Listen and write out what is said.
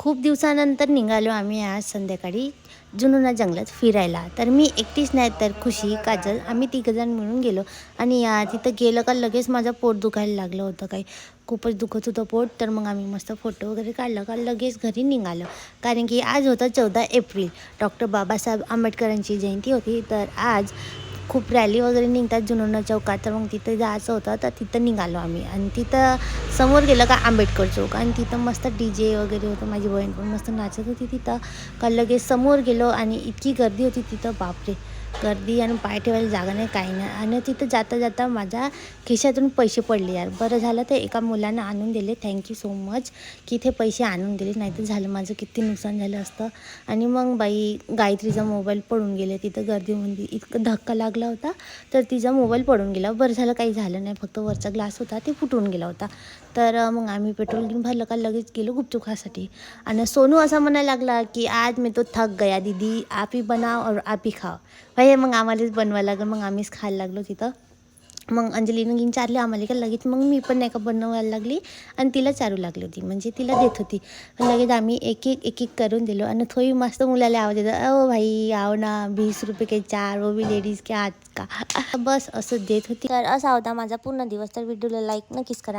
खूप दिवसानंतर निघालो आम्ही आज संध्याकाळी जुनोना जंगलात फिरायला. तर मी एकटीच नाही तर खुशी, काजल आम्ही तिघंजण मिळून गेलो. आणि तिथं गेलं का लगेच माझं पोट दुखायला लागलं होतं काही. खूपच दुखत होतं पोट. तर मग आम्ही मस्त फोटो वगैरे काढलं का लगेच घरी निघालो. कारण की आज होतं 14 एप्रिल, डॉक्टर बाबासाहेब आंबेडकरांची जयंती होती. तर आज खूप रॅली वगैरे निघतात जुनोना चौकात. तर मग तिथं जायचं होतं तर तिथं निघालो आम्ही. आणि तिथं समोर गेलं का आंबेडकर चौक आणि तिथं मस्त DJ वगैरे होतं. माझी बहीण पण मस्त नाचत होती तिथं. का लगेच समोर गेलो आणि इतकी गर्दी होती तिथं, बापरे, गर्दी आणि पाय ठेवायला जागा नाही, काही नाही. आणि तिथं जाता जाता माझ्या खिशातून पैसे पडले यार. बरं झालं ते एका मुलानं आणून दिले, थँक्यू सो मच की ते पैसे आणून दिले, नाहीतर झालं माझं किती नुकसान झालं असतं. आणि मग बाई गायत्रीचा मोबाईल पडून गेले तिथं गर्दीमध्ये, इतकं धक्का लागला होता. तर तिचा मोबाईल पडून गेला. बरं झालं काही झालं नाही, फक्त वरचा ग्लास होता ते फुटून गेला होता. तर मग आम्ही पेट्रोल घेऊन भरलं का लगेच गेलो गुपचूप खासाठी. आणि सोनू असा म्हणायला लागला की आज मी तो थक गया दीदी, आप ही बनाव और आप ही खाओ. भाई मग आम्हालाच बनवायला लागलं, मग आम्हीच खायला लागलो तिथं. मग अंजलीनं घेऊन चारली आम्हाला का लगेच. मग मी पण नाही का बनवायला लागली आणि तिला चारू लागली होती, म्हणजे तिला देत होती. लगेच आम्ही एक एक करून दिलो. आणि थोडी मस्त मुलाला आवाज येतो, ओ भाई आओ ना, 20 रुपये के 4, वो भी लेडीज के हाथ का. बस असं देत होती. तर असा होता माझा पूर्ण दिवस. तर व्हिडिओला लाईक नक्कीच करा.